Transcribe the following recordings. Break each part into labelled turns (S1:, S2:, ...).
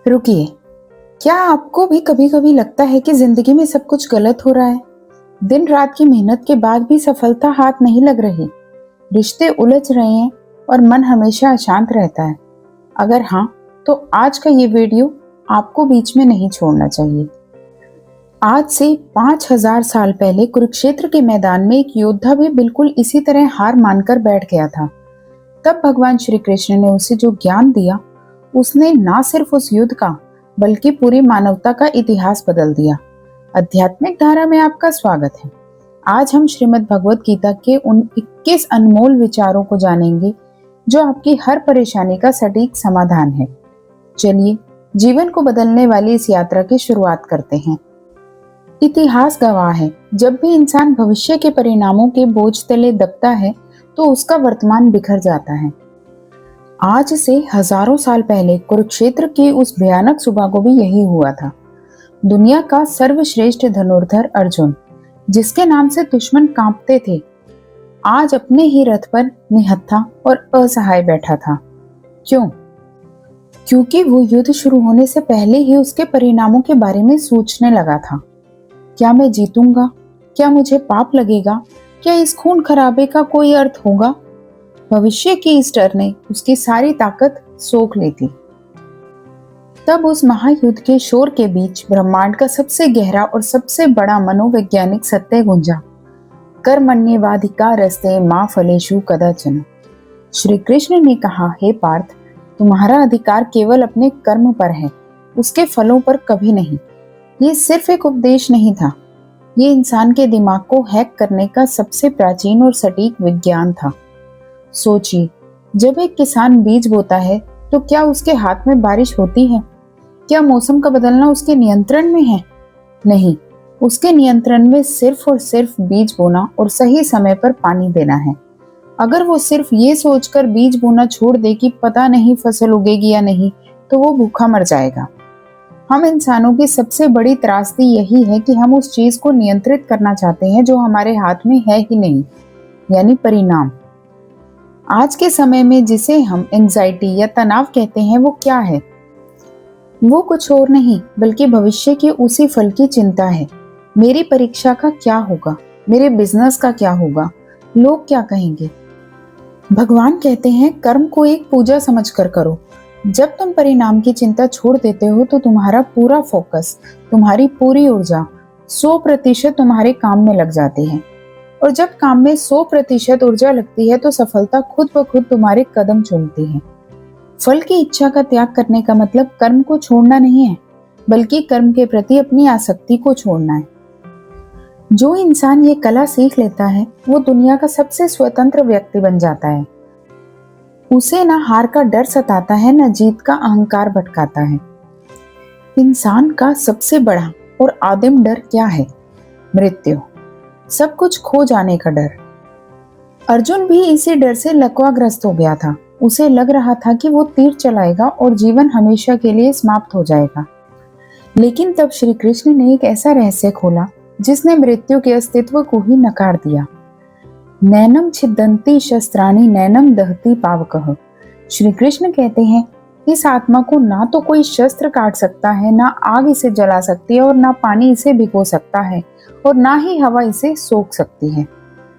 S1: रुकिए, क्या आपको भी कभी कभी लगता है कि जिंदगी में सब कुछ गलत हो रहा है? दिन रात की मेहनत के बाद भी सफलता हाथ नहीं लग रही, रिश्ते उलझ रहे हैं और मन हमेशा अशांत रहता है। अगर हाँ, तो आज का ये वीडियो आपको बीच में नहीं छोड़ना चाहिए। आज से 5000 साल पहले कुरुक्षेत्र के मैदान में एक योद्धा भी बिल्कुल इसी तरह हार मानकर बैठ गया था। तब भगवान श्री कृष्ण ने उसे जो ज्ञान दिया, उसने ना सिर्फ उस युद्ध का बल्कि पूरी मानवता का इतिहास बदल दिया। आध्यात्मिक धारा में आपका स्वागत है। आज हम श्रीमद् भगवत गीता के उन 21 अनमोल विचारों को जानेंगे जो आपकी हर परेशानी का सटीक समाधान है। चलिए जीवन को बदलने वाली इस यात्रा की शुरुआत करते हैं। इतिहास गवाह है, जब भी इंसान भविष्य के परिणामों के बोझ तले दबता है तो उसका वर्तमान बिखर जाता है। आज से हजारों साल पहले कुरुक्षेत्र की उस भयानक सुबह को भी यही हुआ था। दुनिया का सर्वश्रेष्ठ धनुर्धर अर्जुन, जिसके नाम से दुश्मन कांपते थे, आज अपने ही रथ पर निहत्था और असहाय बैठा था। क्यों? क्योंकि वो युद्ध शुरू होने से पहले ही उसके परिणामों के बारे में सोचने लगा था। क्या मैं जीतूंगा? क्या मुझे पाप लगेगा? क्या इस खून खराबे का कोई अर्थ होगा? भविष्य की इस डर ने उसकी सारी ताकत सोख ली थी। तब उस महायुद्ध के शोर के बीच ब्रह्मांड का सबसे गहरा और सबसे बड़ा मनोवैज्ञानिक सत्य गूंजा। कर्मण्येवाधिकारस्ते मा फलेषु कदाचन। श्री कृष्ण ने कहा, हे पार्थ, तुम्हारा अधिकार केवल अपने कर्म पर है, उसके फलों पर कभी नहीं। ये सिर्फ एक उपदेश नहीं था, ये इंसान के दिमाग को हैक करने का सबसे प्राचीन और सटीक विज्ञान था। सोचिए, जब एक किसान बीज बोता है तो क्या उसके हाथ में बारिश होती है? क्या मौसम का बदलना उसके नियंत्रण में है? नहीं, उसके नियंत्रण में सिर्फ और सिर्फ बीज बोना और सही समय पर पानी देना है। अगर वो सिर्फ ये सोचकर बीज बोना छोड़ दे कि पता नहीं फसल उगेगी या नहीं, तो वो भूखा मर जाएगा। हम इंसानों की सबसे बड़ी त्रासदी यही है कि हम उस चीज को नियंत्रित करना चाहते हैं जो हमारे हाथ में है ही नहीं, यानी परिणाम। आज के समय में जिसे हम एंजाइटी या तनाव कहते हैं, वो क्या है? वो कुछ और नहीं बल्कि भविष्य के उसी फल की चिंता है। मेरी परीक्षा का क्या होगा? मेरे बिजनेस का क्या होगा? लोग क्या कहेंगे? भगवान कहते हैं, कर्म को एक पूजा समझकर करो। जब तुम परिणाम की चिंता छोड़ देते हो तो तुम्हारा पूरा फोकस, तुम्हारी पूरी ऊर्जा 100% तुम्हारे काम में लग जाती है। और जब काम में 100% ऊर्जा लगती है तो सफलता खुद ब खुद तुम्हारे कदम चूमती है। फल की इच्छा का त्याग करने का मतलब कर्म को छोड़ना नहीं है, बल्कि कर्म के प्रति अपनी आसक्ति को छोड़ना है। जो इंसान ये कला सीख लेता है, वो दुनिया का सबसे स्वतंत्र व्यक्ति बन जाता है। उसे ना हार का डर सताता है, ना जीत का अहंकार भटकाता है। इंसान का सबसे बड़ा और आदिम डर क्या है? मृत्यु, सब कुछ खो जाने का डर। अर्जुन भी इसी डर से लकवाग्रस्त हो गया था। उसे लग रहा था कि वो तीर चलाएगा और जीवन हमेशा के लिए समाप्त हो जाएगा। लेकिन तब श्री कृष्ण ने एक ऐसा रहस्य खोला जिसने मृत्यु के अस्तित्व को ही नकार दिया। नैनम छिदन्ति शस्त्राणि नैनम दहति पावकः। श्री कृष्ण कहते हैं, इस आत्मा को ना तो कोई शस्त्र काट सकता है, ना आग इसे जला सकती है, और ना पानी इसे भिगो सकता है, और ना ही हवा इसे सोख सकती है।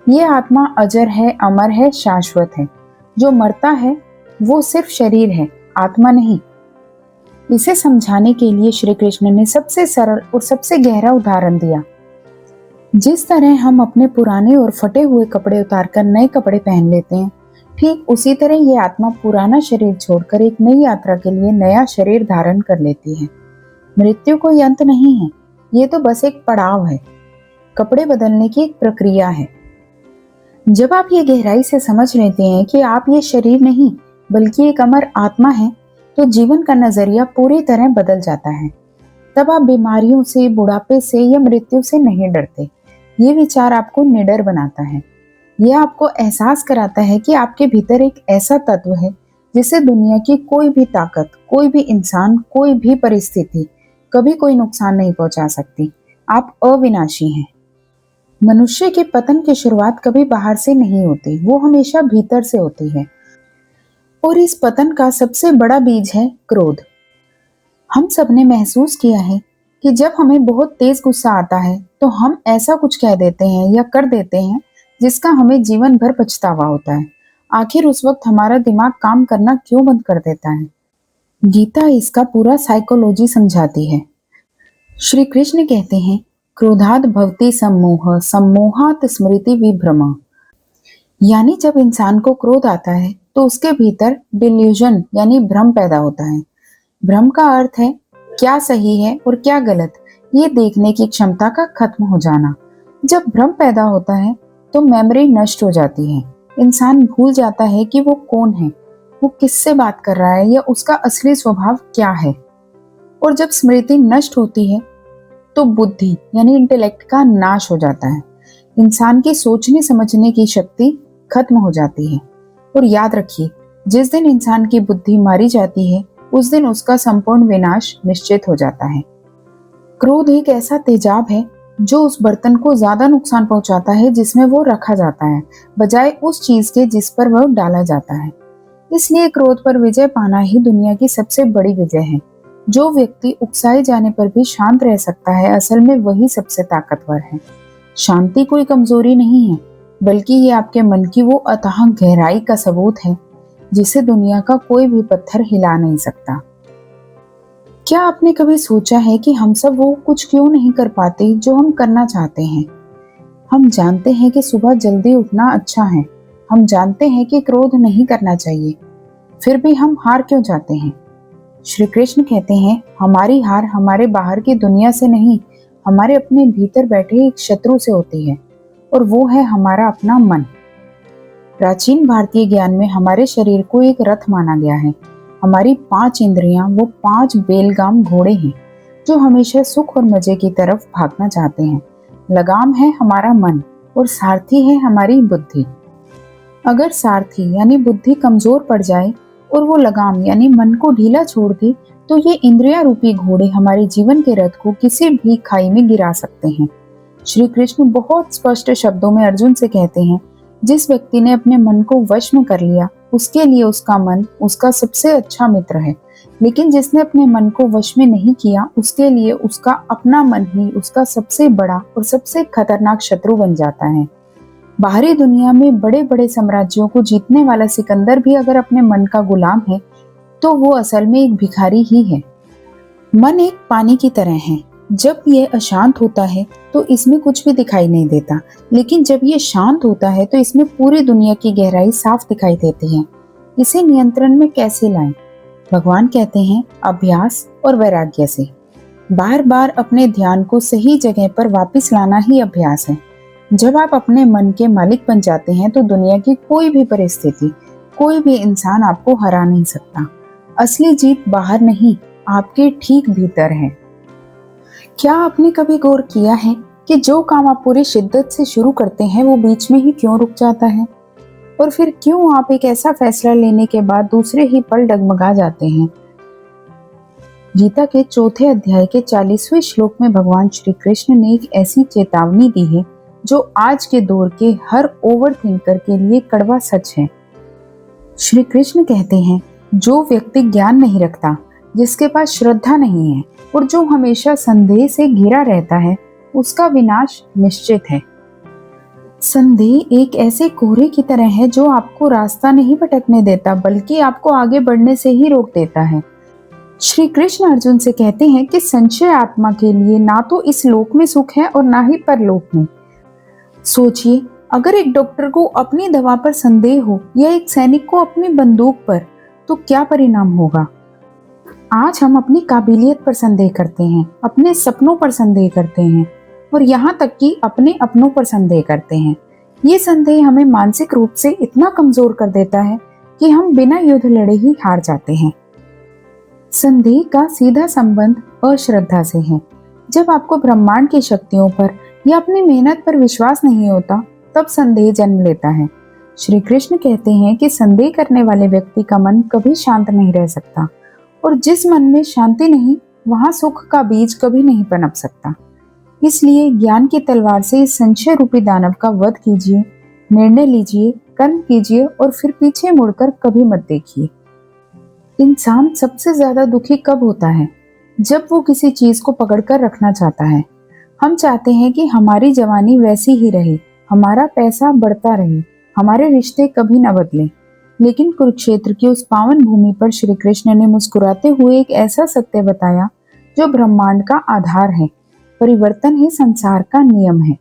S1: ये आत्मा अजर है, अमर है, शाश्वत है। जो मरता है वो सिर्फ शरीर है, आत्मा नहीं। इसे समझाने के लिए श्री कृष्ण ने सबसे सरल और सबसे गहरा उदाहरण दिया। जिस तरह हम अपने पुराने और फटे हुए कपड़े उतारकर नए कपड़े पहन लेते हैं, ठीक उसी तरह ये आत्मा पुराना शरीर छोड़कर एक नई यात्रा के लिए नया शरीर धारण कर लेती है। मृत्यु कोई अंत नहीं है, ये तो बस एक पड़ाव है, कपड़े बदलने की एक प्रक्रिया है। जब आप ये गहराई से समझ लेते हैं कि आप ये शरीर नहीं बल्कि एक अमर आत्मा है, तो जीवन का नजरिया पूरी तरह बदल जाता है। तब आप बीमारियों से, बुढ़ापे से या मृत्यु से नहीं डरते। ये विचार आपको निडर बनाता है। यह आपको एहसास कराता है कि आपके भीतर एक ऐसा तत्व है जिसे दुनिया की कोई भी ताकत, कोई भी इंसान, कोई भी परिस्थिति कभी कोई नुकसान नहीं पहुंचा सकती। आप अविनाशी हैं। मनुष्य के पतन की शुरुआत कभी बाहर से नहीं होती, वो हमेशा भीतर से होती है। और इस पतन का सबसे बड़ा बीज है क्रोध। हम सबने महसूस किया है कि जब हमें बहुत तेज गुस्सा आता है तो हम ऐसा कुछ कह देते हैं या कर देते हैं जिसका हमें जीवन भर पछतावा होता है। आखिर उस वक्त हमारा दिमाग काम करना क्यों बंद कर देता है? गीता इसका पूरा साइकोलॉजी समझाती है। श्री कृष्ण कहते हैं, क्रोधात भवति सम्मोह, सम्मोहात स्मृति विभ्रम। यानी जब इंसान को क्रोध आता है तो उसके भीतर डिल्यूजन यानी भ्रम पैदा होता है। भ्रम का अर्थ है क्या सही है और क्या गलत, ये देखने की क्षमता का खत्म हो जाना। जब भ्रम पैदा होता है तो मेमोरी नष्ट हो जाती है। इंसान भूल जाता है कि वो कौन है, वो किससे बात कर रहा है या उसका असली स्वभाव क्या है। और जब स्मृति नष्ट होती है तो बुद्धि यानी इंटेलेक्ट का नाश हो जाता है। इंसान की सोचने समझने की शक्ति खत्म हो जाती है। और याद रखिए, जिस दिन इंसान की बुद्धि मारी जाती है उस दिन उसका संपूर्ण विनाश निश्चित हो जाता है। क्रोध एक ऐसा तेजाब है जो उस बर्तन को ज्यादा नुकसान पहुंचाता है जिसमें वो रखा जाता है, बजाय उस चीज के जिस पर वह डाला जाता है। इसलिए क्रोध पर विजय पाना ही दुनिया की सबसे बड़ी विजय है। जो व्यक्ति उकसाए जाने पर भी शांत रह सकता है, असल में वही सबसे ताकतवर है। शांति कोई कमजोरी नहीं है, बल्कि ये आपके मन की वो अथाह गहराई का सबूत है जिसे दुनिया का कोई भी पत्थर हिला नहीं सकता। क्या आपने कभी सोचा है कि हम सब वो कुछ क्यों नहीं कर पाते जो हम करना चाहते हैं? हम जानते हैं कि सुबह जल्दी उठना अच्छा है, हम जानते हैं कि क्रोध नहीं करना चाहिए, फिर भी हम हार क्यों जाते हैं? श्री कृष्ण कहते हैं, हमारी हार हमारे बाहर की दुनिया से नहीं, हमारे अपने भीतर बैठे एक शत्रु से होती है, और वो है हमारा अपना मन। प्राचीन भारतीय ज्ञान में हमारे शरीर को एक रथ माना गया है। हमारी 5 इंद्रियां वो 5 बेलगाम घोड़े हैं जो हमेशा सुख और मजे की तरफ भागना चाहते हैं। लगाम है हमारा मन और सारथी है हमारी बुद्धि। अगर सारथी यानी बुद्धि कमजोर पड़ जाए और वो लगाम यानी मन को ढीला छोड़ दे तो ये इंद्रिया रूपी घोड़े हमारे जीवन के रथ को किसी भी खाई में गिरा सकते हैं। श्री कृष्ण बहुत स्पष्ट शब्दों में अर्जुन से कहते हैं, जिस व्यक्ति ने अपने मन को वश में कर लिया उसके लिए उसका मन उसका सबसे अच्छा मित्र है, लेकिन जिसने अपने मन को वश में नहीं किया उसके लिए उसका अपना मन ही उसका सबसे बड़ा और सबसे खतरनाक शत्रु बन जाता है। बाहरी दुनिया में बड़े बड़े साम्राज्यों को जीतने वाला सिकंदर भी अगर अपने मन का गुलाम है तो वो असल में एक भिखारी ही है। मन एक पानी की तरह है, जब ये अशांत होता है तो इसमें कुछ भी दिखाई नहीं देता, लेकिन जब ये शांत होता है तो इसमें पूरी दुनिया की गहराई साफ दिखाई देती है। इसे नियंत्रण में कैसे लाएं? भगवान कहते हैं, अभ्यास और वैराग्य से। बार बार अपने ध्यान को सही जगह पर वापस लाना ही अभ्यास है। जब आप अपने मन के मालिक बन जाते हैं तो दुनिया की कोई भी परिस्थिति, कोई भी इंसान आपको हरा नहीं सकता। असली जीत बाहर नहीं, आपके ठीक भीतर है। क्या आपने कभी गौर किया है कि जो काम आप पूरी शिद्दत से शुरू करते हैं वो बीच में ही क्यों रुक जाता है? और फिर क्यों आप एक ऐसा फैसला लेने के बाद दूसरे ही पल डगमगा जाते हैं? गीता के 4 अध्याय के 40वें श्लोक में भगवान श्री कृष्ण ने एक ऐसी चेतावनी दी है जो आज के दौर के हर ओवर थिंकर के लिए कड़वा सच है। श्री कृष्ण कहते हैं, जो व्यक्ति ज्ञान नहीं रखता, जिसके पास श्रद्धा नहीं है और जो हमेशा संदेह से घिरा रहता है, उसका विनाश निश्चित है। संदेह एक ऐसे कोहरे की तरह है जो आपको रास्ता नहीं भटकने देता, बल्कि आपको आगे बढ़ने से ही रोक देता है। श्री कृष्ण अर्जुन से कहते हैं कि संशय आत्मा के लिए ना तो इस लोक में सुख है और ना ही परलोक में। सोचिए, अगर एक डॉक्टर को अपनी दवा पर संदेह हो या एक सैनिक को अपनी बंदूक पर, तो क्या परिणाम होगा? आज हम अपनी काबिलियत पर संदेह करते हैं, अपने सपनों पर संदेह करते हैं और यहाँ तक कि अपने अपनों पर संदेह करते हैं। ये संदेह हमें मानसिक रूप से इतना कमजोर कर देता है कि हम बिना युद्ध लड़े ही हार जाते हैं। संदेह का सीधा संबंध अश्रद्धा से है। जब आपको ब्रह्मांड की शक्तियों पर या अपनी मेहनत पर विश्वास नहीं होता, तब संदेह जन्म लेता है। श्री कृष्ण कहते हैं कि संदेह करने वाले व्यक्ति का मन कभी शांत नहीं रह सकता, और जिस मन में शांति नहीं, वहां सुख का बीज कभी नहीं पनप सकता। इसलिए ज्ञान की तलवार से इस संशय रूपी दानव का वध कीजिए, निर्णय लीजिए, कर्म कीजिए और फिर पीछे मुड़कर कभी मत देखिए। इंसान सबसे ज्यादा दुखी कब होता है? जब वो किसी चीज को पकड़कर रखना चाहता है। हम चाहते हैं कि हमारी जवानी वैसी ही रहे, हमारा पैसा बढ़ता रहे, हमारे रिश्ते कभी न बदले। लेकिन कुरुक्षेत्र की उस पावन भूमि पर श्री कृष्ण ने मुस्कुराते हुए एक ऐसा सत्य बताया जो ब्रह्मांड का आधार है। परिवर्तन ही संसार का नियम है।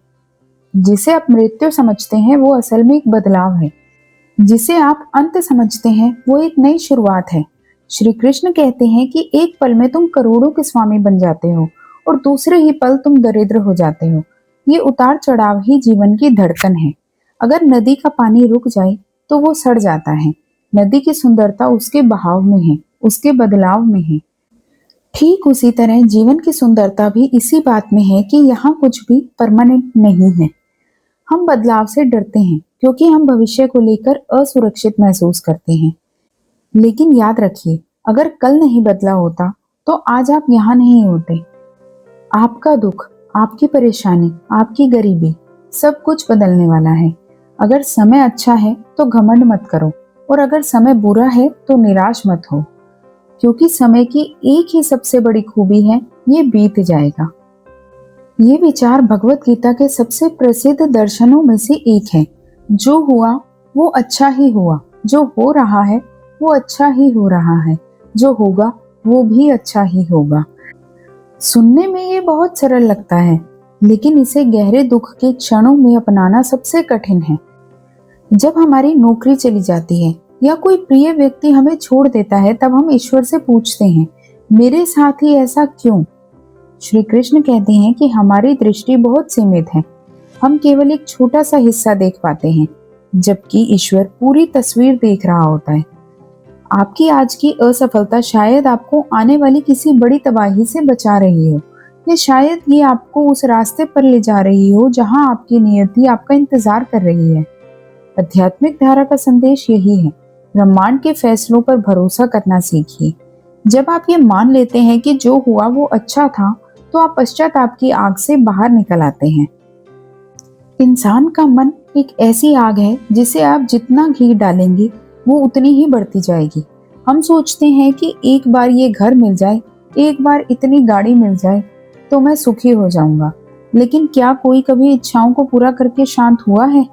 S1: जिसे आप मृत्यु समझते हैं वो असल में एक बदलाव है। जिसे आप अंत समझते हैं वो एक नई शुरुआत है। श्री कृष्ण कहते हैं कि एक पल में तुम करोड़ों के स्वामी बन जाते हो और दूसरे ही पल तुम दरिद्र हो जाते हो। ये उतार चढ़ाव ही जीवन की धड़कन है। अगर नदी का पानी रुक जाए तो वो सड़ जाता है। नदी की सुंदरता उसके बहाव में है, उसके बदलाव में है। ठीक उसी तरह जीवन की सुंदरता भी इसी बात में है कि यहाँ कुछ भी परमानेंट नहीं है। हम बदलाव से डरते हैं क्योंकि हम भविष्य को लेकर असुरक्षित महसूस करते हैं। लेकिन याद रखिए, अगर कल नहीं बदला होता तो आज आप यहाँ नहीं होते। आपका दुख, आपकी परेशानी, आपकी गरीबी, सब कुछ बदलने वाला है। अगर समय अच्छा है तो घमंड मत करो, और अगर समय बुरा है तो निराश मत हो, क्योंकि समय की एक ही सबसे बड़ी खूबी है, ये बीत जाएगा। ये विचार भगवत गीता के सबसे प्रसिद्ध दर्शनों में से एक है। जो हुआ वो अच्छा ही हुआ, जो हो रहा है वो अच्छा ही हो रहा है, जो होगा वो भी अच्छा ही होगा। सुनने में ये बहुत सरल लगता है, लेकिन इसे गहरे दुख के क्षणों में अपनाना सबसे कठिन है। जब हमारी नौकरी चली जाती है या कोई प्रिय व्यक्ति हमें छोड़ देता है, तब हम ईश्वर से पूछते हैं, मेरे साथ ही ऐसा क्यों? श्री कृष्ण कहते हैं कि हमारी दृष्टि बहुत सीमित है। हम केवल एक छोटा सा हिस्सा देख पाते हैं, जबकि ईश्वर पूरी तस्वीर देख रहा होता है। आपकी आज की असफलता शायद आपको आने वाली किसी बड़ी तबाही से बचा रही हो, या शायद ये आपको उस रास्ते पर ले जा रही हो जहां आपकी नियति आपका इंतजार कर रही है। आध्यात्मिक धारा का संदेश यही है, ब्रह्मांड के फैसलों पर भरोसा करना सीखिए। जब आप ये मान लेते हैं कि जो हुआ वो अच्छा था, तो आप पश्चाताप की आग से बाहर निकल आते हैं। इंसान का मन एक ऐसी आग है जिसे आप जितना घी डालेंगे वो उतनी ही बढ़ती जाएगी। हम सोचते हैं कि एक बार ये घर मिल जाए, एक बार इतनी गाड़ी मिल जाए तो मैं सुखी हो जाऊंगा। लेकिन क्या कोई कभी इच्छाओं को पूरा करके शांत हुआ है?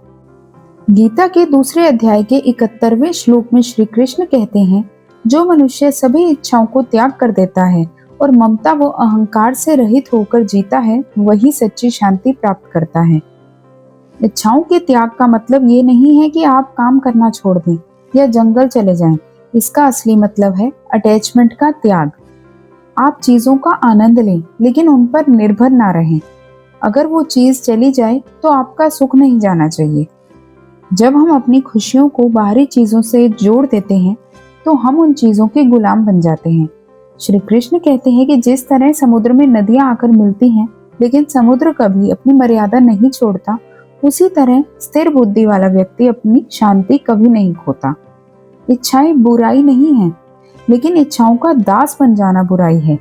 S1: गीता के दूसरे अध्याय के 71वें श्लोक में श्री कृष्ण कहते हैं, जो मनुष्य सभी इच्छाओं को त्याग कर देता है और ममता व अहंकार से रहित होकर जीता है, वही सच्ची शांति प्राप्त करता है। इच्छाओं के त्याग का मतलब ये नहीं है कि आप काम करना छोड़ दें या जंगल चले जाएं। इसका असली मतलब है अटैचमेंट का त्याग। आप चीजों का आनंद लें, लेकिन उन पर निर्भर ना रहें। अगर वो चीज चली जाए तो आपका सुख नहीं जाना चाहिए। जब हम अपनी खुशियों को बाहरी चीजों से जोड़ देते हैं तो हम उन चीजों के गुलाम बन जाते हैं। श्री कृष्ण कहते हैं कि जिस तरह समुद्र में नदियां आकर मिलती हैं, लेकिन समुद्र कभी अपनी मर्यादा नहीं छोड़ता, उसी तरह स्थिर बुद्धि वाला व्यक्ति अपनी शांति कभी नहीं खोता। इच्छाएं बुराई नहीं है, लेकिन इच्छाओं का दास बन जाना बुराई है।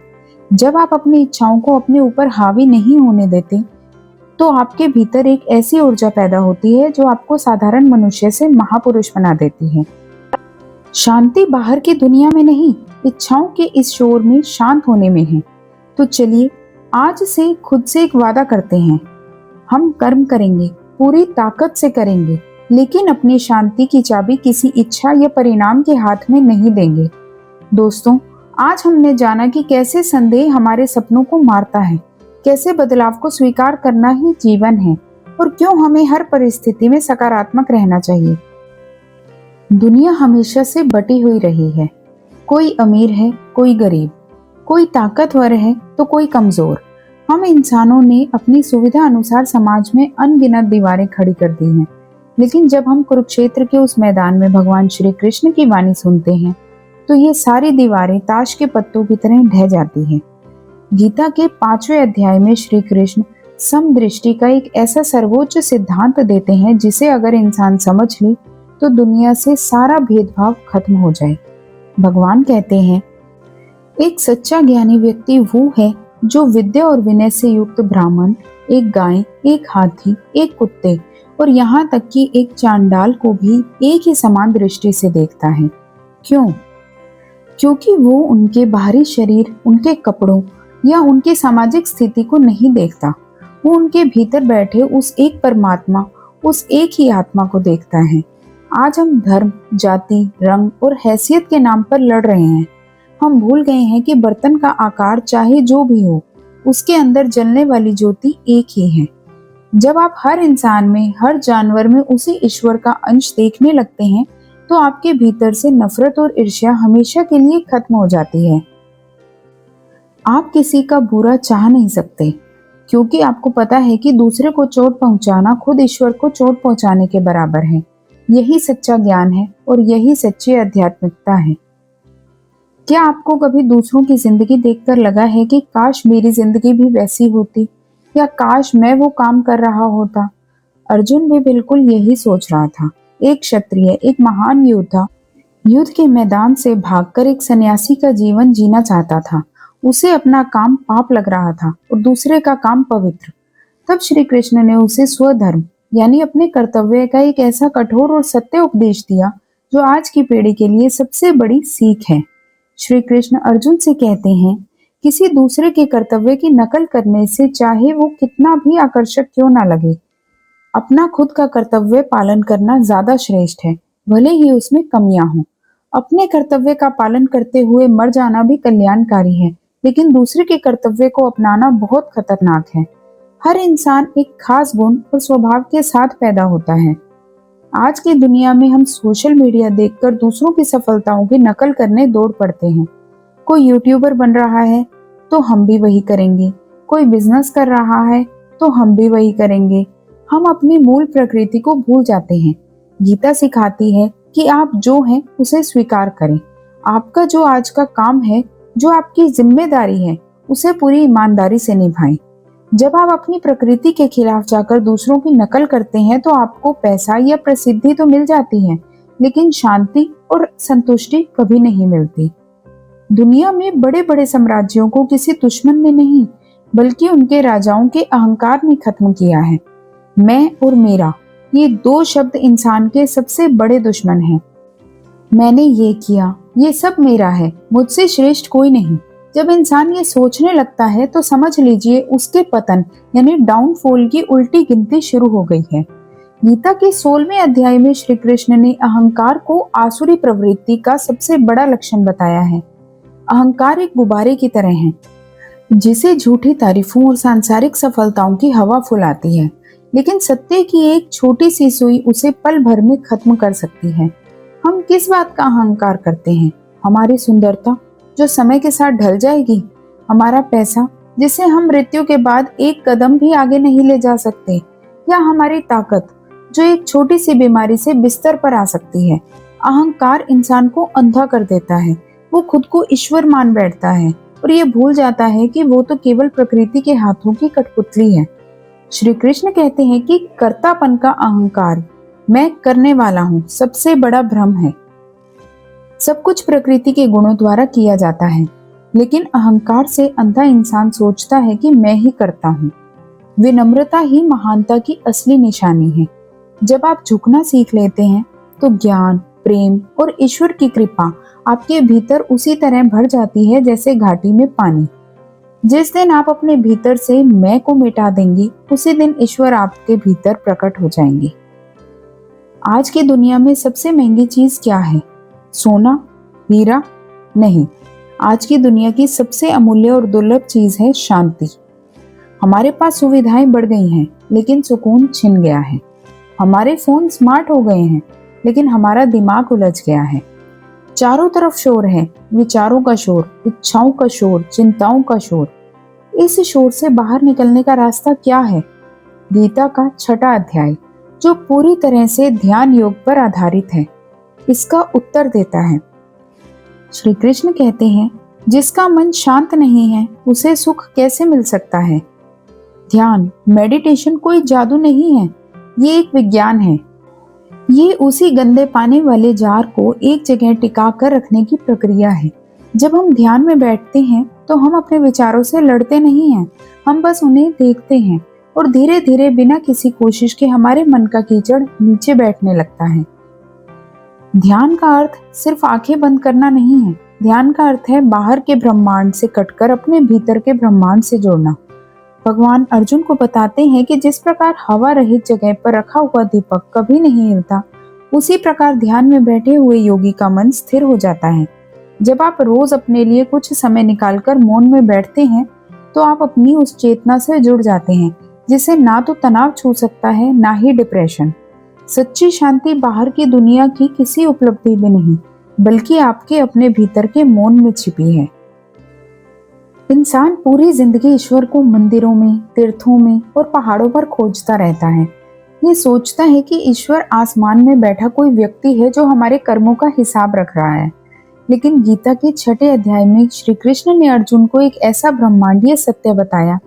S1: जब आप अपनी इच्छाओं को अपने ऊपर हावी नहीं होने देते, तो आपके भीतर एक ऐसी ऊर्जा पैदा होती है जो आपको साधारण मनुष्य से महापुरुष बना देती है। शांति बाहर की दुनिया में नहीं, इच्छाओं के इस शोर में शांत होने में है। तो चलिए आज से खुद से एक वादा करते हैं, हम कर्म करेंगे, पूरी ताकत से करेंगे, लेकिन अपनी शांति की चाबी किसी इच्छा या परिणाम के हाथ में नहीं देंगे। दोस्तों, आज हमने जाना कि कैसे संदेह हमारे सपनों को मारता है, कैसे बदलाव को स्वीकार करना ही जीवन है, और क्यों हमें हर परिस्थिति में सकारात्मक रहना चाहिए। दुनिया हमेशा से बटी हुई रही है। कोई अमीर है, कोई गरीब, कोई ताकतवर है तो कोई कमजोर। हम इंसानों ने अपनी सुविधा अनुसार समाज में अनगिनत दीवारें खड़ी कर दी हैं। लेकिन जब हम कुरुक्षेत्र के उस मैदान में भगवान श्री कृष्ण की वाणी सुनते हैं, तो ये सारी दीवारें ताश के पत्तों की तरह ढह जाती हैं। गीता के 5वें अध्याय में श्री कृष्ण समदृष्टि का एक ऐसा सर्वोच्च सिद्धांत देते हैं जिसे अगर इंसान समझ ले तो दुनिया से सारा भेदभाव खत्म हो जाए। भगवान कहते हैं, एक सच्चा ज्ञानी व्यक्ति वो है जो विद्या और विनय से युक्त ब्राह्मण, एक गाय, एक हाथी, एक कुत्ते और यहाँ तक कि एक चांडाल को भी एक ही समान दृष्टि से देखता है। क्यों? क्योंकि वो उनके बाहरी शरीर, उनके कपड़ों या उनकी सामाजिक स्थिति को नहीं देखता। वो उनके भीतर बैठे उस एक परमात्मा, उस एक ही आत्मा को देखता है। आज हम धर्म, जाति, रंग और हैसियत के नाम पर लड़ रहे हैं। हम भूल गए हैं कि बर्तन का आकार चाहे जो भी हो, उसके अंदर जलने वाली ज्योति एक ही है। जब आप हर इंसान में, हर जानवर में उसी ईश्वर का अंश देखने लगते हैं, तो आपके भीतर से नफरत और ईर्ष्या हमेशा के लिए खत्म हो जाती है। आप किसी का बुरा चाह नहीं सकते, क्योंकि आपको पता है कि दूसरे को चोट पहुंचाना खुद ईश्वर को चोट पहुंचाने के बराबर है। यही सच्चा ज्ञान है और यही सच्ची आध्यात्मिकता है। क्या आपको कभी दूसरों की जिंदगी देखकर लगा है कि काश मेरी जिंदगी भी वैसी होती, या काश मैं वो काम कर रहा होता? अर्जुन भी बिल्कुल यही सोच रहा था। एक क्षत्रिय, एक महान योद्धा, युद्ध के मैदान से भागकर एक सन्यासी का जीवन जीना चाहता था। उसे अपना काम पाप लग रहा था और दूसरे का काम पवित्र। तब श्री कृष्ण ने उसे स्वधर्म यानी अपने कर्तव्य का एक ऐसा कठोर और सत्य उपदेश दिया जो आज की पीढ़ी के लिए सबसे बड़ी सीख है। श्री कृष्ण अर्जुन से कहते हैं, किसी दूसरे के कर्तव्य की नकल करने से, चाहे वो कितना भी आकर्षक क्यों ना लगे, अपना खुद का कर्तव्य पालन करना ज्यादा श्रेष्ठ है, भले ही उसमें कमियां हों। अपने कर्तव्य का पालन करते हुए मर जाना भी कल्याणकारी है, लेकिन दूसरे के कर्तव्य को अपनाना बहुत खतरनाक है। हर इंसान एक खास गुण और स्वभाव के साथ पैदा होता है। आज की दुनिया में हम सोशल मीडिया देखकर दूसरों की सफलताओं की नकल करने दौड़ पड़ते हैं। कोई यूट्यूबर बन रहा है तो हम भी वही करेंगे, कोई बिजनेस कर रहा है तो हम भी वही करेंगे। हम अपनी मूल प्रकृति को भूल जाते हैं। गीता सिखाती है कि आप जो हैं उसे स्वीकार करें। आपका जो आज का काम है, जो आपकी जिम्मेदारी है, उसे पूरी ईमानदारी से निभाएं। जब आप अपनी प्रकृति के खिलाफ जाकर दूसरों की नकल करते हैं तो आपको पैसा या प्रसिद्धि तो मिल जाती है, लेकिन शांति और संतुष्टि कभी नहीं मिलती। दुनिया में बड़े बड़े साम्राज्यों को किसी दुश्मन ने नहीं, बल्कि उनके राजाओं के अहंकार ने खत्म किया है। मैं और मेरा, ये दो शब्द इंसान के सबसे बड़े दुश्मन हैं। मैंने ये किया, ये सब मेरा है, मुझसे श्रेष्ठ कोई नहीं। जब इंसान ये सोचने लगता है तो समझ लीजिए उसके पतन यानी डाउनफॉल की उल्टी गिनती शुरू हो गई है। गीता के 16वें अध्याय में श्री कृष्ण ने अहंकार को आसुरी प्रवृत्ति का सबसे बड़ा लक्षण बताया है। अहंकार एक गुब्बारे की तरह है, जिसे झूठी तारीफों और सांसारिक सफलताओं की हवा फुलाती है, लेकिन सत्य की एक छोटी सी सुई उसे पल भर में खत्म कर सकती है। हम किस बात का अहंकार करते हैं? हमारी सुंदरता जो समय के साथ ढल जाएगी, हमारा पैसा जिसे हम मृत्यु के बाद एक कदम भी आगे नहीं ले जा सकते, या हमारी ताकत जो एक छोटी सी बीमारी से बिस्तर पर आ सकती है। अहंकार इंसान को अंधा कर देता है। वो खुद को ईश्वर मान बैठता है और ये भूल जाता है कि वो तो केवल प्रकृति के हाथों की कठपुतली है। श्री कृष्ण कहते हैं कि कर्तापन का अहंकार, मैं करने वाला हूँ, सबसे बड़ा भ्रम है। सब कुछ प्रकृति के गुणों द्वारा किया जाता है, लेकिन अहंकार से अंधा इंसान सोचता है कि मैं ही करता हूँ। विनम्रता ही महानता की असली निशानी है। जब आप झुकना सीख लेते हैं तो ज्ञान, प्रेम और ईश्वर की कृपा आपके भीतर उसी तरह भर जाती है जैसे घाटी में पानी। जिस दिन आप अपने भीतर से मैं को मिटा देंगे, उसी दिन ईश्वर आपके भीतर प्रकट हो जाएंगे। आज की दुनिया में सबसे महंगी चीज क्या है? सोना, हीरा? नहीं, आज की दुनिया की सबसे अमूल्य और दुर्लभ चीज है शांति। हमारे पास सुविधाएं बढ़ गई हैं, लेकिन सुकून छिन गया है। हमारे फोन स्मार्ट हो गए हैं, लेकिन हमारा दिमाग उलझ गया है। चारों तरफ शोर है, विचारों का शोर, इच्छाओं का शोर, चिंताओं का शोर। इस शोर से बाहर निकलने का रास्ता क्या है? गीता का 6वां अध्याय, जो पूरी तरह से ध्यान योग पर आधारित है, इसका उत्तर देता है। श्री कृष्ण कहते हैं, जिसका मन शांत नहीं है उसे सुख कैसे मिल सकता है? ध्यान, मेडिटेशन कोई जादू नहीं है, ये एक विज्ञान है। ये उसी गंदे पानी वाले जार को एक जगह टिका कर रखने की प्रक्रिया है। जब हम ध्यान में बैठते हैं तो हम अपने विचारों से लड़ते नहीं हैं, हम बस उन्हें देखते हैं और धीरे धीरे बिना किसी कोशिश के हमारे मन का कीचड़ नीचे बैठने लगता है। ध्यान का अर्थ सिर्फ आंखें बंद करना नहीं है, ध्यान का अर्थ है बाहर के ब्रह्मांड से कटकर अपने भीतर के ब्रह्मांड से जुड़ना। भगवान अर्जुन को बताते हैं कि जिस प्रकार हवा रहित जगह पर रखा हुआ दीपक कभी नहीं हिलता, उसी प्रकार ध्यान में बैठे हुए योगी का मन स्थिर हो जाता है। जब आप रोज अपने लिए कुछ समय निकालकर मौन में बैठते हैं, तो आप अपनी उस चेतना से जुड़ जाते हैं जिसे ना तो तनाव छू सकता है, ना ही डिप्रेशन। सच्ची शांति बाहर की दुनिया की किसी उपलब्धि में नहीं, बल्कि आपके अपने भीतर के मौन में छिपी है। इंसान पूरी जिंदगी ईश्वर को मंदिरों में, तीर्थों में और पहाड़ों पर खोजता रहता है। ये सोचता है कि ईश्वर आसमान में बैठा कोई व्यक्ति है जो हमारे कर्मों का हिसाब रख रहा है। लेकिन गीता के 6 अध्याय में श्री कृष्ण ने अर्जुन को एक ऐसा ब्रह्मांडीय सत्य बताया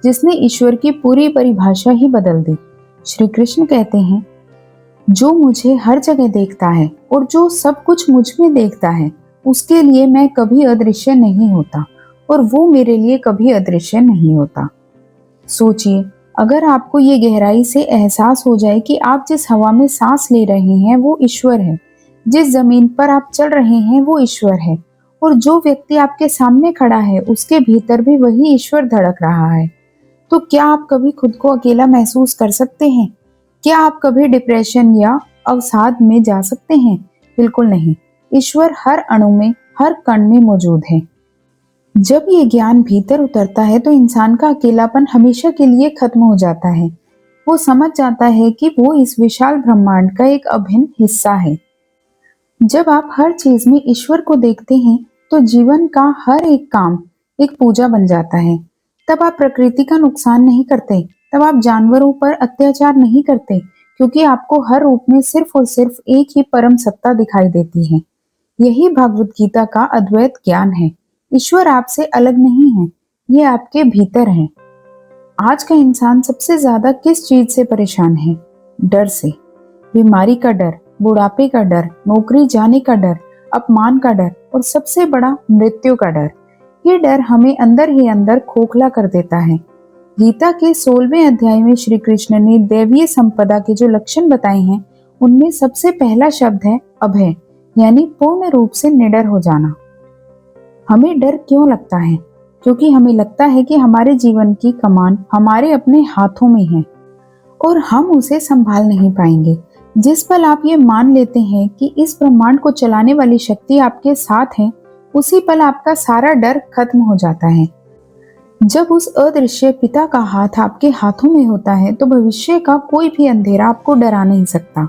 S1: जिसने ईश्वर की पूरी परिभाषा ही बदल दी। श्री कृष्ण कहते हैं, जो मुझे हर जगह देखता है और जो सब कुछ मुझ में देखता है, उसके लिए मैं कभी अदृश्य नहीं होता और वो मेरे लिए कभी अदृश्य नहीं होता। सोचिए, अगर आपको ये गहराई से एहसास हो जाए कि आप जिस हवा में सांस ले रहे हैं वो ईश्वर है, जिस जमीन पर आप चल रहे हैं वो ईश्वर है, और जो व्यक्ति आपके सामने खड़ा है उसके भीतर भी वही ईश्वर धड़क रहा है, तो क्या आप कभी खुद को अकेला महसूस कर सकते हैं? क्या आप कभी डिप्रेशन या अवसाद में जा सकते हैं? बिल्कुल नहीं। ईश्वर हर अणु में, हर कण में मौजूद है। जब ये ज्ञान भीतर उतरता है तो इंसान का अकेलापन हमेशा के लिए खत्म हो जाता है। वो समझ जाता है कि वो इस विशाल ब्रह्मांड का एक अभिन्न हिस्सा है। जब आप हर चीज में ईश्वर को देखते हैं तो जीवन का हर एक काम एक पूजा बन जाता है। तब आप प्रकृति का नुकसान नहीं करते, तब आप जानवरों पर अत्याचार नहीं करते, क्योंकि आपको हर रूप में सिर्फ और सिर्फ एक ही परम सत्ता दिखाई देती है। यही भागवत गीता का अद्वैत ज्ञान है। ईश्वर आपसे अलग नहीं है, ये आपके भीतर है। आज का इंसान सबसे ज्यादा किस चीज से परेशान है? डर से। बीमारी का डर, बुढ़ापे का डर, नौकरी जाने का डर, अपमान का डर और सबसे बड़ा मृत्यु का डर। ये डर हमें अंदर ही अंदर खोखला कर देता है। गीता के 16वें अध्याय में श्री कृष्ण ने दैवीय संपदा के जो लक्षण बताए हैं, उनमें सबसे पहला शब्द है अभय, यानी पूर्ण रूप से निडर हो जाना। हमें डर क्यों लगता है? क्योंकि हमें लगता है कि हमारे जीवन की कमान हमारे अपने हाथों में है और हम उसे संभाल नहीं पाएंगे। जिस पल आप ये मान लेते हैं कि इस ब्रह्मांड को चलाने वाली शक्ति आपके साथ है, उसी पल आपका सारा डर खत्म हो जाता है। जब उस अदृश्य पिता का हाथ आपके हाथों में होता है तो भविष्य का कोई भी अंधेरा आपको डरा नहीं सकता।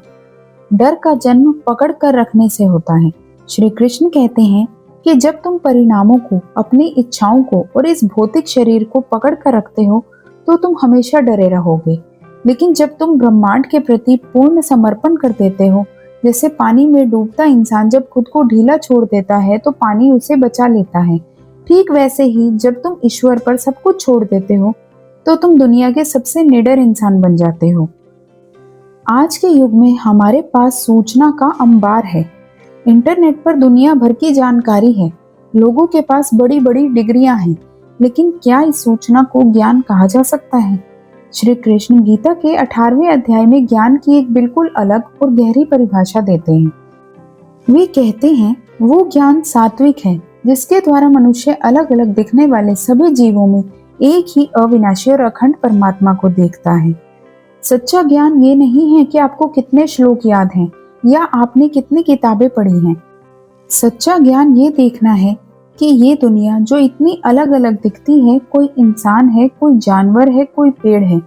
S1: डर का जन्म पकड़ कर रखने से होता है। श्री कृष्ण कहते हैं कि जब तुम परिणामों को, अपनी इच्छाओं को और इस भौतिक शरीर को पकड़ कर रखते हो तो तुम हमेशा डरे रहोगे। लेकिन जब तुम ब्रह्मांड के प्रति पूर्ण समर्पण कर देते हो, जैसे पानी में डूबता इंसान जब खुद को ढीला छोड़ देता है तो पानी उसे बचा लेता है, ठीक वैसे ही जब तुम ईश्वर पर सब कुछ छोड़ देते हो तो तुम दुनिया के सबसे निडर इंसान बन जाते हो। आज के युग में हमारे पास सूचना का अंबार है। इंटरनेट पर दुनिया भर की जानकारी है। लोगों के पास बड़ी बड़ी डिग्रियां हैं, लेकिन क्या इस सूचना को ज्ञान कहा जा सकता है? श्री कृष्ण गीता के 18वें अध्याय में ज्ञान की एक बिल्कुल अलग और गहरी परिभाषा देते हैं। वे कहते हैं, वो ज्ञान सात्विक है जिसके द्वारा मनुष्य अलग अलग दिखने वाले सभी जीवों में एक ही अविनाशी और अखंड परमात्मा को देखता है। सच्चा ज्ञान ये नहीं है कि आपको कितने श्लोक याद हैं या आपने कितनी किताबें पढ़ी हैं। सच्चा ज्ञान ये देखना है कि ये दुनिया जो इतनी अलग अलग दिखती है, कोई इंसान है, कोई जानवर है, कोई पेड़ है,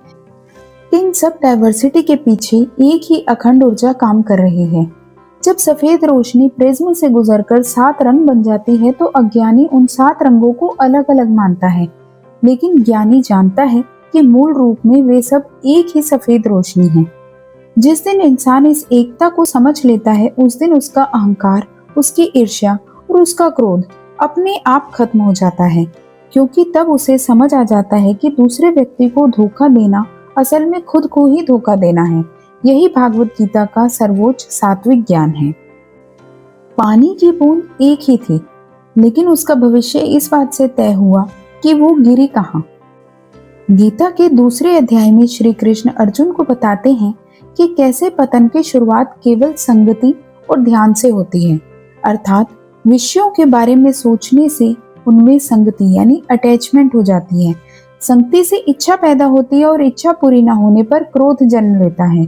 S1: इन सब डाइवर्सिटी के पीछे एक ही अखंड ऊर्जा काम कर रही है। जब सफेद रोशनी प्रिज्म से गुजरकर 7 रंग बन जाती है तो अज्ञानी उन 7 रंगों को अलग अलग मानता है, लेकिन ज्ञानी जानता है कि मूल रूप में वे सब एक ही सफेद रोशनी है। जिस दिन इंसान इस एकता को समझ लेता है, उस दिन उसका अहंकार, उसकी ईर्ष्या और उसका क्रोध अपने आप खत्म हो जाता है, क्योंकि तब उसे समझ आ जाता है कि दूसरे व्यक्ति को धोखा देना असल में खुद को ही धोखा देना है। यही भागवत गीता का सर्वोच्च सात्विक ज्ञान है। पानी की बूंद एक ही थी, लेकिन उसका भविष्य इस बात से तय हुआ कि वो गिरी कहाँ। गीता के 2 अध्याय में श्री कृष्ण अर्जुन को बताते हैं कि कैसे पतन की शुरुआत केवल संगति और ध्यान से होती है, अर्थात विषयों के बारे में सोचने से उनमें संगति यानी अटैचमेंट हो जाती है। संगति से इच्छा पैदा होती है और इच्छा पूरी ना होने पर क्रोध जन्म लेता है।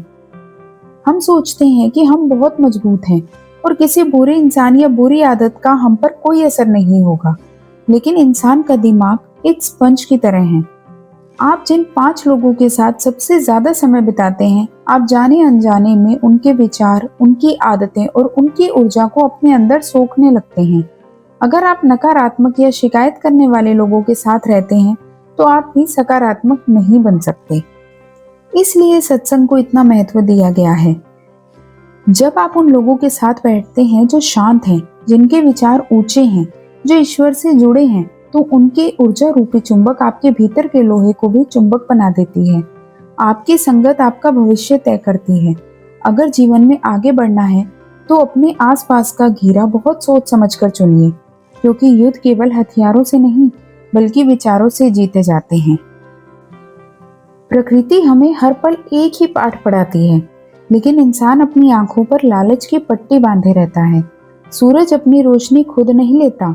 S1: हम सोचते हैं कि हम बहुत मजबूत हैं और किसी बुरे इंसान या बुरी आदत का हम पर कोई असर नहीं होगा, लेकिन इंसान का दिमाग एक स्पंज की तरह है। आप जिन 5 लोगों के साथ सबसे ज्यादा समय बिताते हैं, आप जाने अनजाने में उनके विचार, उनकी आदतें और उनकी ऊर्जा को अपने अंदर सोखने लगते हैं। अगर आप नकारात्मक या शिकायत करने वाले लोगों के साथ रहते हैं, तो आप भी सकारात्मक नहीं बन सकते। इसलिए सत्संग को इतना महत्व दिया गया है। जब आप उन लोगों के साथ बैठते हैं जो शांत हैं, जिनके विचार ऊंचे हैं, जो ईश्वर से जुड़े हैं, तो उनके ऊर्जा रूपी चुंबक आपके भीतर के लोहे को भी चुंबक बना देती है। आपकी संगत आपका भविष्य तय करती है। अगर जीवन में आगे बढ़ना है तो अपने आसपास का घेरा बहुत सोच समझकर चुनिए, क्योंकि युद्ध केवल हथियारों से नहीं बल्कि विचारों से जीते जाते हैं। प्रकृति हमें हर पल एक ही पाठ पढ़ाती है, लेकिन इंसान अपनी आंखों पर लालच की पट्टी बांधे रहता है। सूरज अपनी रोशनी खुद नहीं लेता,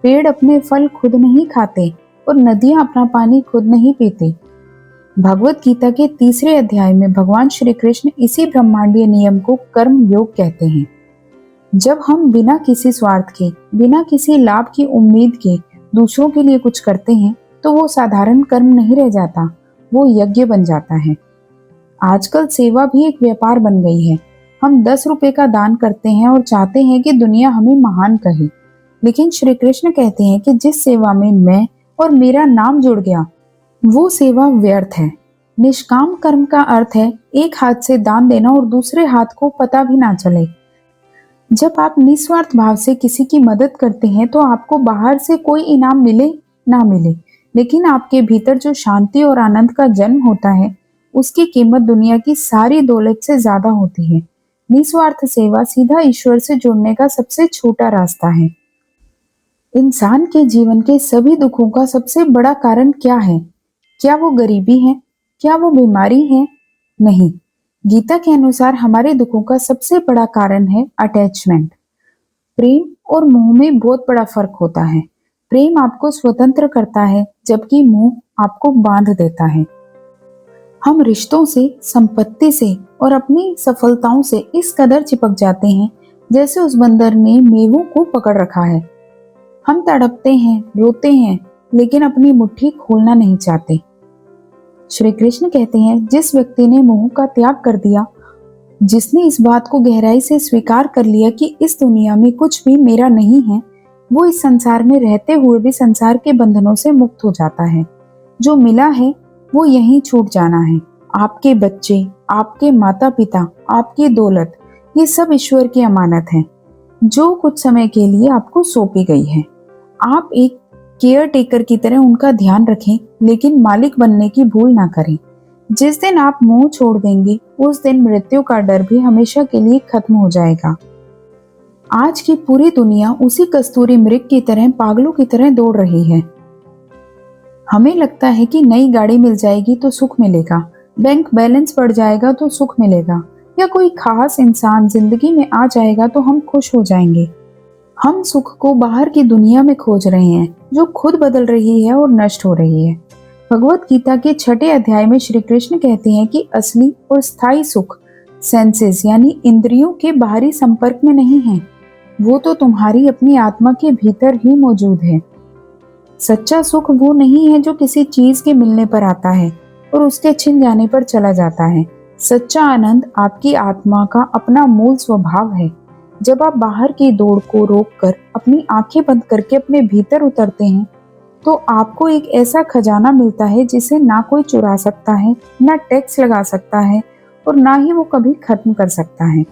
S1: पेड़ अपने फल खुद नहीं खाते और नदियां अपना पानी खुद नहीं पीती। भगवत गीता के 3 अध्याय में भगवान श्री कृष्ण इसी ब्रह्मांडीय नियम को कर्म योग कहते हैं। जब हम बिना किसी स्वार्थ के, बिना किसी लाभ की उम्मीद के दूसरों के लिए कुछ करते हैं, तो वो साधारण कर्म नहीं रह जाता, वो यज्ञ बन जाता है। आजकल सेवा भी एक व्यापार बन गई है। हम 10 रुपए का दान करते हैं और चाहते हैं कि दुनिया हमें महान कहे, लेकिन श्री कृष्ण कहते हैं कि जिस सेवा में मैं और मेरा नाम जुड़ गया, वो सेवा व्यर्थ है। निष्काम कर्म का अर्थ है एक हाथ से दान देना और दूसरे हाथ को पता भी ना चले। जब आप निस्वार्थ भाव से किसी की मदद करते हैं, तो आपको बाहर से कोई इनाम मिले ना मिले, लेकिन आपके भीतर जो शांति और आनंद का जन्म होता है, उसकी कीमत दुनिया की सारी दौलत से ज्यादा होती है। निस्वार्थ सेवा सीधा ईश्वर से जुड़ने का सबसे छोटा रास्ता है। इंसान के जीवन के सभी दुखों का सबसे बड़ा कारण क्या है? क्या वो गरीबी है? क्या वो बीमारी है? नहीं। गीता के अनुसार हमारे दुखों का सबसे बड़ा कारण है अटैचमेंट। प्रेम और मोह में बहुत बड़ा फर्क होता है। प्रेम आपको स्वतंत्र करता है, जबकि मोह आपको बांध देता है। हम रिश्तों से, संपत्ति से और अपनी सफलताओं से इस कदर चिपक जाते हैं जैसे उस बंदर ने मेवों को पकड़ रखा है। हम तड़पते हैं, रोते हैं, लेकिन अपनी मुट्ठी खोलना नहीं चाहते। श्री कृष्ण कहते हैं, जिस व्यक्ति ने मोह का त्याग कर दिया, जिसने इस बात को गहराई से स्वीकार कर लिया कि इस दुनिया में कुछ भी मेरा नहीं है, वो इस संसार में रहते हुए भी संसार के बंधनों से मुक्त हो जाता है। जो मिला है वो यहीं छूट जाना है। आपके बच्चे, आपके माता पिता, आपकी दौलत, ये सब ईश्वर की अमानत है, जो कुछ समय के लिए आपको सौंपी गई है। आप एक केयर टेकर की तरह उनका ध्यान रखें, लेकिन मालिक बनने की भूल ना करें। जिस दिन आप मोह छोड़ देंगे, उस दिन मृत्यु का डर भी हमेशा के लिए खत्म हो जाएगा। आज की पूरी दुनिया उसी कस्तूरी मृग की तरह, पागलों की तरह दौड़ रही है। हमें लगता है कि नई गाड़ी मिल जाएगी तो सुख मिलेगा, बैंक बैलेंस बढ़ जाएगा तो सुख मिलेगा, या कोई खास इंसान जिंदगी में आ जाएगा तो हम खुश हो जाएंगे। हम सुख को बाहर की दुनिया में खोज रहे हैं, जो खुद बदल रही है और नष्ट हो रही है। भगवत गीता के 6 अध्याय में श्री कृष्ण कहते हैं कि असली और स्थायी सुख सेंसेस यानी इंद्रियों के बाहरी संपर्क में नहीं है, वो तो तुम्हारी अपनी आत्मा के भीतर ही मौजूद है। सच्चा सुख वो नहीं है जो किसी चीज के मिलने पर आता है और उसके छिन जाने पर चला जाता है। सच्चा आनंद आपकी आत्मा का अपना मूल स्वभाव है। जब आप बाहर की दौड़ को रोककर अपनी आंखें बंद करके अपने भीतर उतरते हैं, तो आपको एक ऐसा खजाना मिलता है जिसे ना कोई चुरा सकता है, ना टैक्स लगा सकता है और ना ही वो कभी खत्म कर सकता है।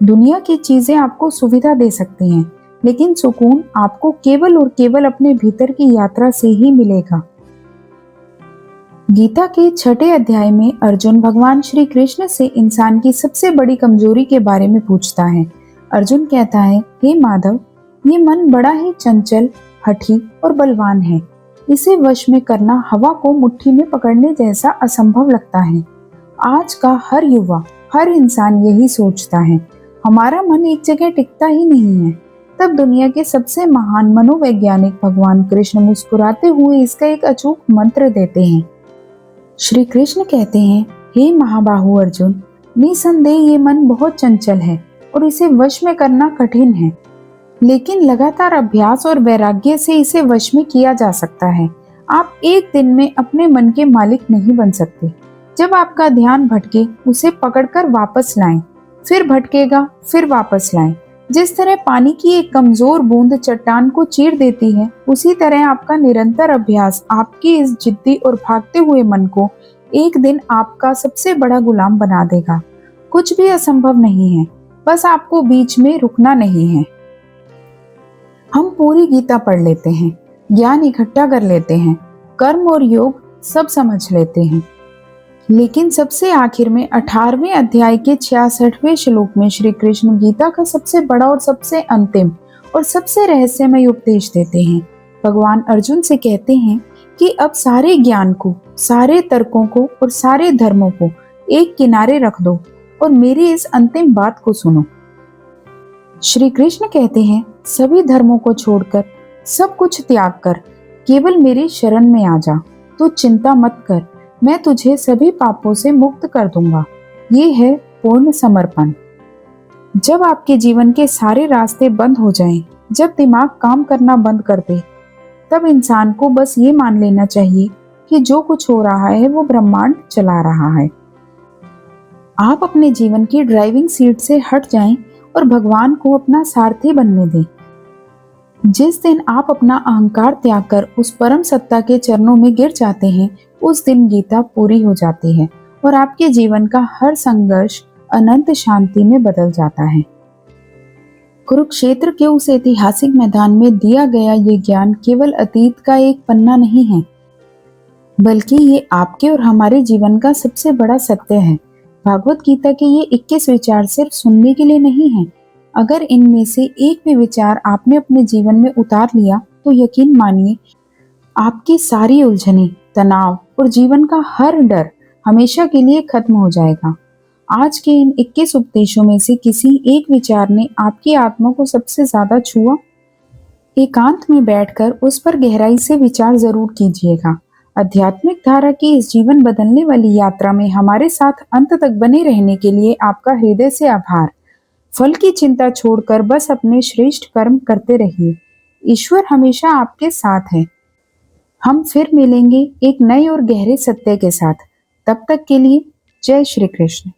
S1: दुनिया की चीजें आपको सुविधा दे सकती हैं, लेकिन सुकून आपको केवल और केवल अपने भीतर की यात्रा से ही मिलेगा। गीता के 6 अध्याय में अर्जुन भगवान श्री कृष्ण से इंसान की सबसे बड़ी कमजोरी के बारे में पूछता है। अर्जुन कहता है, हे माधव, ये मन बड़ा ही चंचल, हठी और बलवान है। इसे वश में करना हवा को मुट्ठी में पकड़ने जैसा असंभव लगता है। आज का हर युवा, हर इंसान यही सोचता है। हमारा मन एक जगह टिकता ही नहीं है। तब दुनिया के सबसे महान मनोवैज्ञानिक भगवान कृष्ण मुस्कुराते हुए इसका एक अचूक मंत्र देते हैं। श्री कृष्ण कहते हैं, हे महाबाहु अर्जुन, निसंदेह ये मन बहुत चंचल है और इसे वश में करना कठिन है, लेकिन लगातार अभ्यास और वैराग्य से इसे वश में किया जा सकता है। आप एक दिन में अपने मन के मालिक नहीं बन सकते। जब आपका ध्यान भटके, उसे पकड़कर वापस लाएं, फिर भटकेगा, फिर वापस लाएं। जिस तरह पानी की एक कमजोर बूंद चट्टान को चीर देती है, उसी तरह आपका निरंतर अभ्यास आपकी इस जिद्दी और भागते हुए मन को एक दिन आपका सबसे बड़ा गुलाम बना देगा। कुछ भी असंभव नहीं है, बस आपको बीच में रुकना नहीं है। हम पूरी गीता पढ़ लेते हैं, ज्ञान इकट्ठा कर लेते हैं, कर्म और योग सब समझ लेते हैं, लेकिन सबसे आखिर में 18वें अध्याय के 66वें श्लोक में श्री कृष्ण गीता का सबसे बड़ा और सबसे अंतिम और सबसे रहस्यमय उपदेश देते हैं। भगवान अर्जुन से कहते हैं कि अब सारे ज्ञान को, सारे तर्कों को और सारे धर्मों को एक किनारे रख दो और मेरी इस अंतिम बात को सुनो। श्री कृष्ण कहते हैं, सभी धर्मों को छोड़कर, सब कुछ त्याग कर केवल मेरी शरण में आ जा। तो चिंता मत कर, मैं तुझे सभी पापों से मुक्त कर दूंगा। ये है पूर्ण समर्पण। जब आपके जीवन के सारे रास्ते बंद हो जाएं, जब दिमाग काम करना बंद कर दे, तब इंसान को बस ये मान लेना चाहिए कि जो कुछ हो रहा है वो ब्रह्मांड चला रहा है। आप अपने जीवन की ड्राइविंग सीट से हट जाएं और भगवान को अपना सारथी बनने दें। जिस दिन आप अपना अहंकार त्याग कर उस परम सत्ता के चरणों में गिर जाते हैं, उस दिन गीता पूरी हो जाती है और आपके जीवन का हर संघर्ष अनंत शांति में बदल जाता है। कुरुक्षेत्र के उस ऐतिहासिक मैदान में दिया गया ये ज्ञान केवल अतीत का एक पन्ना नहीं है, बल्कि ये आपके और हमारे जीवन का सबसे बड़ा सत्य है। भागवत गीता के ये 21 विचार सिर्फ सुनने के लिए नहीं है। अगर इनमें से एक भी विचार आपने अपने जीवन में उतार लिया, तो यकीन मानिए आपकी सारी उलझनें, तनाव और जीवन का हर डर हमेशा के लिए खत्म हो जाएगा। आज के इन 21 उपदेशों में से किसी एक विचार ने आपकी आत्मा को सबसे ज्यादा छुआ? एकांत में बैठकर उस पर गहराई से विचार जरूर कीजिएगा। आध्यात्मिक धारा की इस जीवन बदलने वाली यात्रा में हमारे साथ अंत तक बने रहने के लिए आपका हृदय से आभार। फल की चिंता छोड़कर बस अपने श्रेष्ठ कर्म करते रहिए। ईश्वर हमेशा आपके साथ है। हम फिर मिलेंगे एक नए और गहरे सत्य के साथ। तब तक के लिए जय श्री कृष्ण।